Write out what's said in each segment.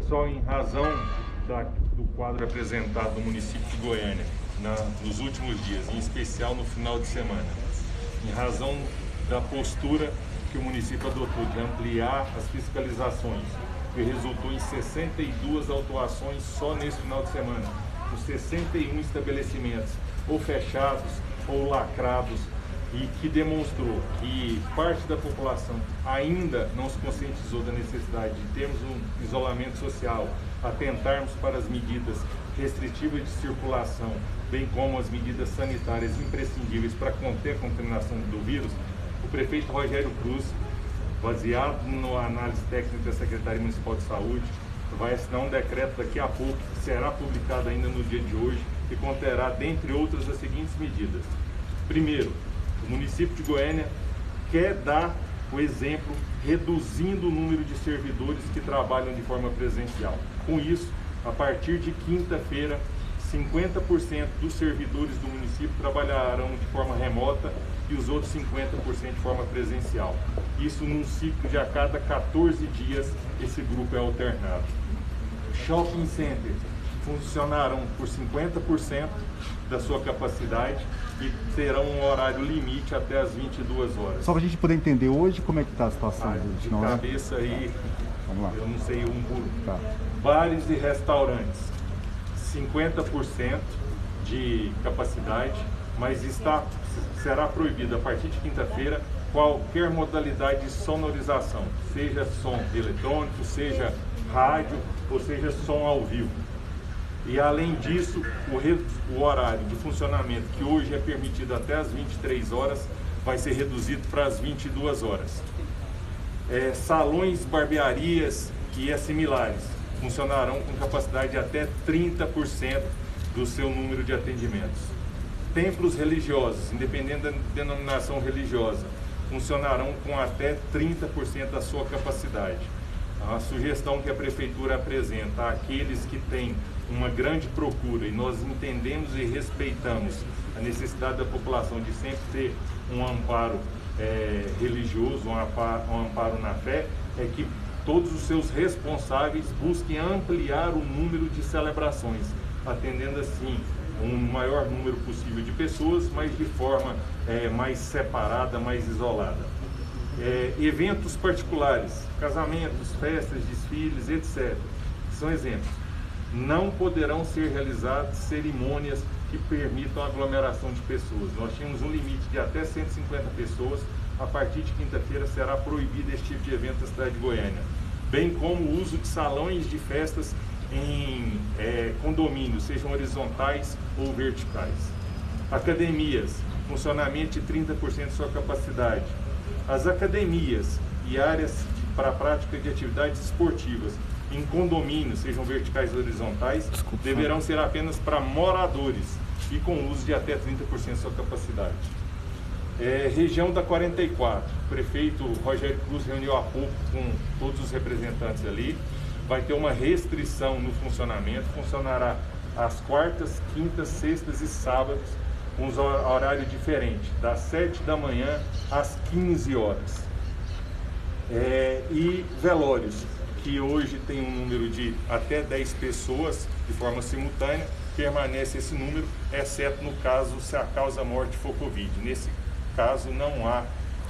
Pessoal, em razão do quadro apresentado no município de Goiânia nos últimos dias, em especial no final de semana, em razão da postura que o município adotou de ampliar as fiscalizações, que resultou em 62 autuações só nesse final de semana, com 61 estabelecimentos ou fechados ou lacrados, e que demonstrou que parte da população ainda não se conscientizou da necessidade de termos um isolamento social, atentarmos para as medidas restritivas de circulação, bem como as medidas sanitárias imprescindíveis para conter a contaminação do vírus. O prefeito Rogério Cruz, baseado na análise técnica da Secretaria Municipal de Saúde, vai assinar um decreto daqui a pouco, que será publicado ainda no dia de hoje, e conterá, dentre outras, as seguintes medidas. Primeiro, o município de Goiânia quer dar o exemplo reduzindo o número de servidores que trabalham de forma presencial. Com isso, a partir de quinta-feira, 50% dos servidores do município trabalharão de forma remota e os outros 50% de forma presencial. Isso num ciclo de a cada 14 dias esse grupo é alternado. Shopping centers funcionarão por 50% da sua capacidade e terão um horário limite até as 22 horas. Só para a gente poder entender hoje como é que está a situação. De cabeça aí, vamos lá. Eu não sei um por um. Tá. Bares e restaurantes, 50% de capacidade, mas será proibida a partir de quinta-feira qualquer modalidade de sonorização, seja som eletrônico, seja rádio ou seja som ao vivo. E além disso, o horário de funcionamento, que hoje é permitido até as 23 horas, vai ser reduzido para as 22 horas. Salões, barbearias e similares funcionarão com capacidade de até 30% do seu número de atendimentos. Templos religiosos, independente da denominação religiosa, funcionarão com até 30% da sua capacidade. A sugestão que a Prefeitura apresenta àqueles que têm uma grande procura, e nós entendemos e respeitamos a necessidade da população de sempre ter um amparo religioso, um amparo na fé, é que todos os seus responsáveis busquem ampliar o número de celebrações, atendendo assim um maior número possível de pessoas, mas de forma mais separada, mais isolada. Eventos particulares, casamentos, festas, desfiles, etc., são exemplos. Não poderão ser realizadas cerimônias que permitam a aglomeração de pessoas. Nós tínhamos um limite de até 150 pessoas. A partir de quinta-feira será proibido esse tipo de evento na cidade de Goiânia, bem como o uso de salões de festas em condomínios, sejam horizontais ou verticais. Academias, funcionamento de 30% de sua capacidade. As academias e áreas para a prática de atividades esportivas em condomínios, sejam verticais ou horizontais, deverão ser apenas para moradores e com uso de até 30% de sua capacidade. Região da 44, o prefeito Rogério Cruz reuniu há pouco com todos os representantes ali, vai ter uma restrição no funcionamento, funcionará às quartas, quintas, sextas e sábados, com um horário diferente, das 7 da manhã às 15 horas. E velórios, que hoje tem um número de até 10 pessoas de forma simultânea, permanece esse número, exceto no caso se a causa-morte for Covid. Nesse caso não há,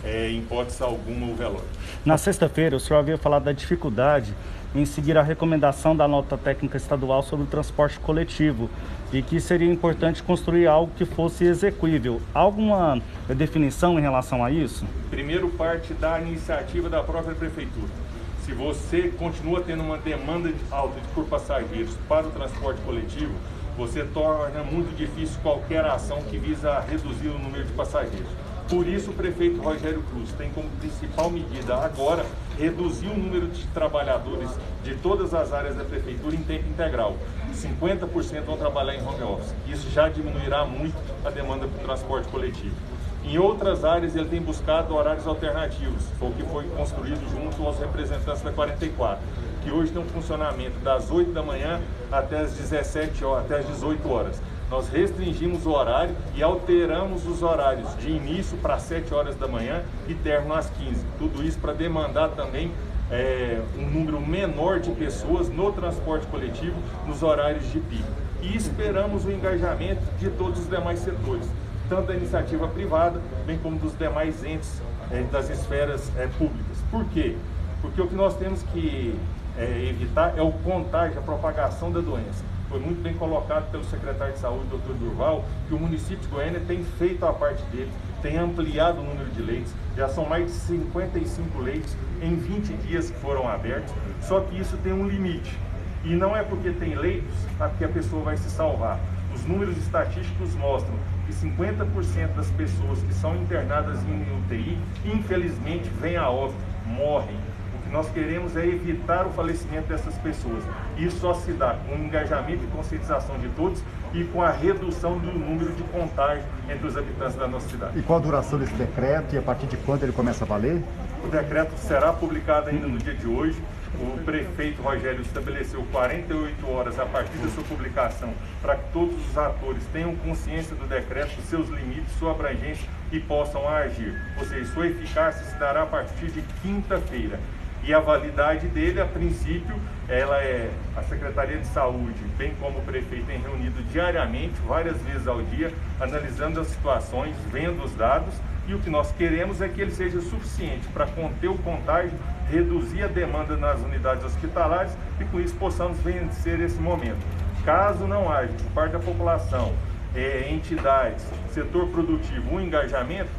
em hipótese alguma, o velório. Na sexta-feira, o senhor havia falado da dificuldade em seguir a recomendação da nota técnica estadual sobre o transporte coletivo e que seria importante construir algo que fosse execuível. Alguma definição em relação a isso? Primeiro, parte da iniciativa da própria Prefeitura. Se você continua tendo uma demanda alta por passageiros para o transporte coletivo, você torna muito difícil qualquer ação que visa reduzir o número de passageiros. Por isso, o prefeito Rogério Cruz tem como principal medida agora reduzir o número de trabalhadores de todas as áreas da prefeitura em tempo integral. 50% vão trabalhar em home office. Isso já diminuirá muito a demanda por transporte coletivo. Em outras áreas, ele tem buscado horários alternativos, foi o que foi construído junto aos representantes da 44, que hoje tem um funcionamento das 8 da manhã até as 17 horas, até as 18 horas. Nós restringimos o horário e alteramos os horários de início para 7 horas da manhã e término às 15. Tudo isso para demandar também um número menor de pessoas no transporte coletivo nos horários de pico. E esperamos o engajamento de todos os demais setores, tanto da iniciativa privada, bem como dos demais entes das esferas públicas. Por quê? Porque o que nós temos que evitar é o contágio, a propagação da doença. Foi muito bem colocado pelo secretário de Saúde, Dr. Durval, que o município de Goiânia tem feito a parte dele, tem ampliado o número de leitos, já são mais de 55 leitos em 20 dias que foram abertos, só que isso tem um limite. E não é porque tem leitos que a pessoa vai se salvar. Os números estatísticos mostram que 50% das pessoas que são internadas em UTI, infelizmente, vêm a óbito, morrem. O que nós queremos é evitar o falecimento dessas pessoas. Isso só se dá com o engajamento e conscientização de todos e com a redução do número de contágio entre os habitantes da nossa cidade. E qual a duração desse decreto e a partir de quando ele começa a valer? O decreto será publicado ainda no dia de hoje. O prefeito Rogério estabeleceu 48 horas a partir da sua publicação para que todos os atores tenham consciência do decreto, dos seus limites, sua abrangência e possam agir. Ou seja, sua eficácia se dará a partir de quinta-feira. E a validade dele, a princípio, a Secretaria de Saúde, bem como o prefeito, tem reunido diariamente, várias vezes ao dia, analisando as situações, vendo os dados, e o que nós queremos é que ele seja suficiente para conter o contágio, reduzir a demanda nas unidades hospitalares e com isso possamos vencer esse momento. Caso não haja, por parte da população, entidades, setor produtivo, um engajamento,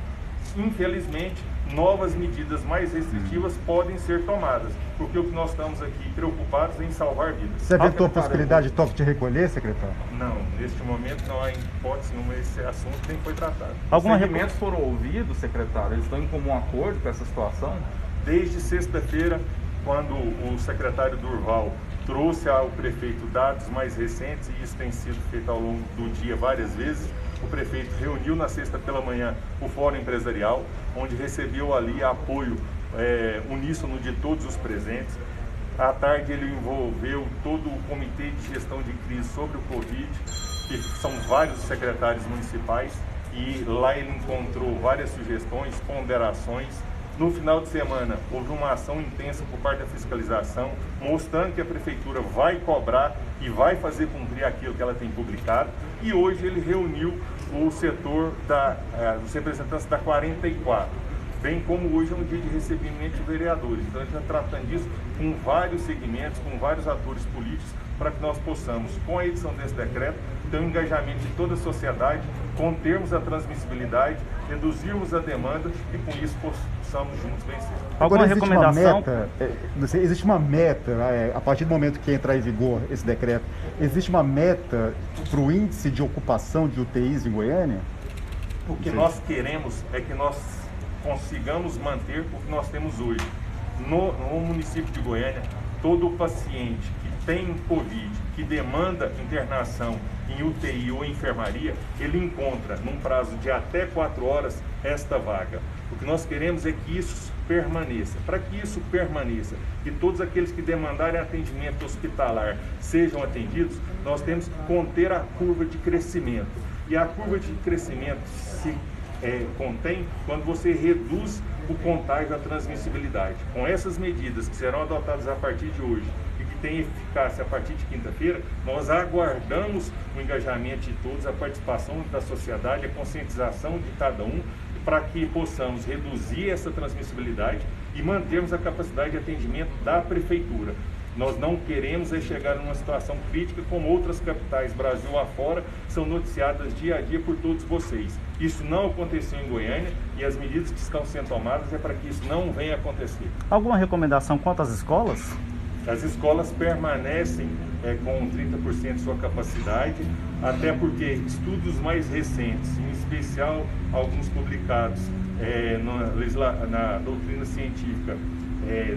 infelizmente, novas medidas mais restritivas podem ser tomadas, porque o que nós estamos aqui preocupados é em salvar vidas. Você aventou a possibilidade de toque de recolher, secretário? Não, neste momento não há hipótese nenhuma, esse assunto nem foi tratado. Os segmentos foram ouvidos, secretário? Eles estão em comum acordo com essa situação? Desde sexta-feira, quando o secretário Durval trouxe ao prefeito dados mais recentes, e isso tem sido feito ao longo do dia várias vezes, o prefeito reuniu na sexta pela manhã o Fórum Empresarial, onde recebeu ali apoio uníssono de todos os presentes. À tarde ele envolveu todo o Comitê de Gestão de Crise sobre o Covid, que são vários secretários municipais, e lá ele encontrou várias sugestões, ponderações. No final de semana, houve uma ação intensa por parte da fiscalização, mostrando que a prefeitura vai cobrar e vai fazer cumprir aquilo que ela tem publicado. E hoje ele reuniu o setor dos representantes da 44, bem como hoje é um dia de recebimento de vereadores. Então a gente está tratando disso com vários segmentos, com vários atores políticos, para que nós possamos, com a edição desse decreto, ter um engajamento de toda a sociedade, contermos a transmissibilidade, reduzirmos a demanda e com isso possamos juntos vencer. Alguma recomendação? Existe uma meta, a partir do momento que entrar em vigor esse decreto, existe uma meta para o índice de ocupação de UTIs em Goiânia? O que nós queremos é que nós consigamos manter o que nós temos hoje. No município de Goiânia, todo paciente que tem Covid, que demanda internação em UTI ou enfermaria, ele encontra, num prazo de até 4 horas, esta vaga. O que nós queremos é que isso permaneça. Para que isso permaneça e todos aqueles que demandarem atendimento hospitalar sejam atendidos, nós temos que conter a curva de crescimento. E a curva de crescimento se contém quando você reduz o contágio, a transmissibilidade. Com essas medidas que serão adotadas a partir de hoje e que têm eficácia a partir de quinta-feira, nós aguardamos o engajamento de todos, a participação da sociedade, a conscientização de cada um, para que possamos reduzir essa transmissibilidade e mantermos a capacidade de atendimento da prefeitura. Nós não queremos chegar numa situação crítica como outras capitais, Brasil afora, são noticiadas dia a dia por todos vocês. Isso não aconteceu em Goiânia e as medidas que estão sendo tomadas é para que isso não venha a acontecer. Alguma recomendação quanto às escolas? As escolas permanecem com 30% de sua capacidade, até porque estudos mais recentes, em especial alguns publicados na doutrina científica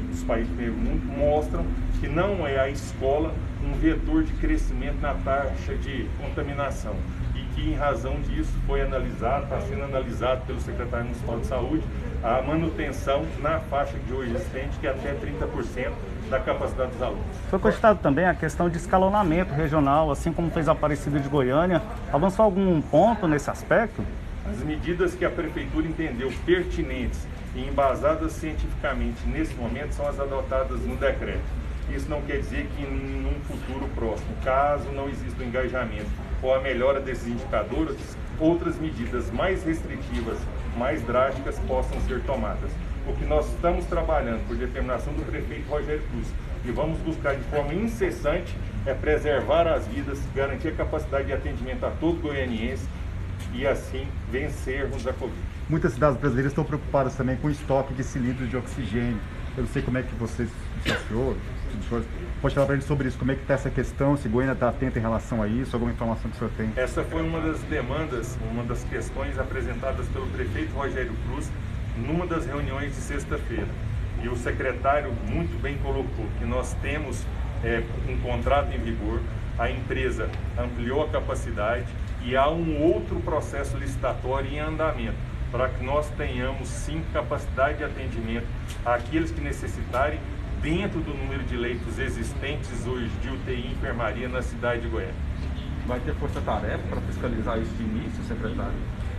dos países do primeiro mundo, mostram que não é a escola um vetor de crescimento na taxa de contaminação e que, em razão disso, foi analisado, está sendo analisado pelo secretário municipal de saúde, a manutenção na faixa de hoje existente, que é até 30% da capacidade dos alunos. Foi cogitado também a questão de escalonamento regional, assim como fez a Aparecida de Goiânia. Avançou algum ponto nesse aspecto? As medidas que a prefeitura entendeu pertinentes e embasadas cientificamente nesse momento são as adotadas no decreto. Isso não quer dizer que num futuro próximo, caso não exista o engajamento ou a melhora desses indicadores, outras medidas mais restritivas, mais drásticas possam ser tomadas. O que nós estamos trabalhando por determinação do prefeito Rogério Cruz e vamos buscar de forma incessante é preservar as vidas, garantir a capacidade de atendimento a todo goianiense e assim vencermos a Covid. Muitas cidades brasileiras estão preocupadas também com o estoque de cilindros de oxigênio. Eu não sei como é que vocês, pode falar para a gente sobre isso, como é que está essa questão, se Goiânia está atenta em relação a isso, alguma informação que o senhor tem? Essa foi uma das demandas, uma das questões apresentadas pelo prefeito Rogério Cruz numa das reuniões de sexta-feira. E o secretário muito bem colocou que nós temos um contrato em vigor, a empresa ampliou a capacidade e há um outro processo licitatório em andamento para que nós tenhamos sim capacidade de atendimento àqueles que necessitarem dentro do número de leitos existentes hoje de UTI e enfermaria na cidade de Goiânia. Vai ter força-tarefa para fiscalizar isso de início, secretário?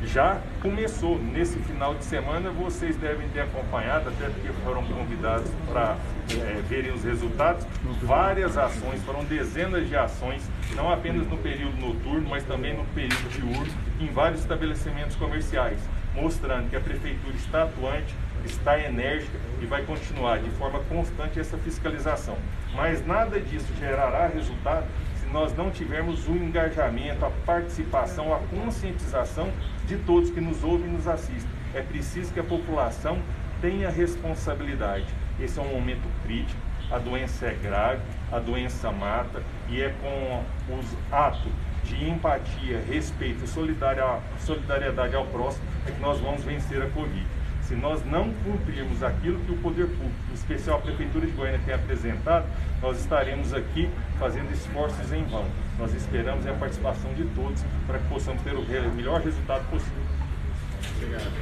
Já começou, nesse final de semana vocês devem ter acompanhado, até porque foram convidados para verem os resultados, várias ações, foram dezenas de ações, não apenas no período noturno, mas também no período diurno, em vários estabelecimentos comerciais, mostrando que a Prefeitura está atuante, está enérgica e vai continuar de forma constante essa fiscalização. Mas nada disso gerará resultado se nós não tivermos o engajamento, a participação, a conscientização de todos que nos ouvem e nos assistem. É preciso que a população tenha responsabilidade. Esse é um momento crítico, a doença é grave, a doença mata e é com os atos de empatia, respeito e solidariedade ao próximo é que nós vamos vencer a Covid. Se nós não cumprirmos aquilo que o poder público, em especial a Prefeitura de Goiânia, tem apresentado, nós estaremos aqui fazendo esforços em vão. Nós esperamos a participação de todos para que possamos ter o melhor resultado possível. Obrigado.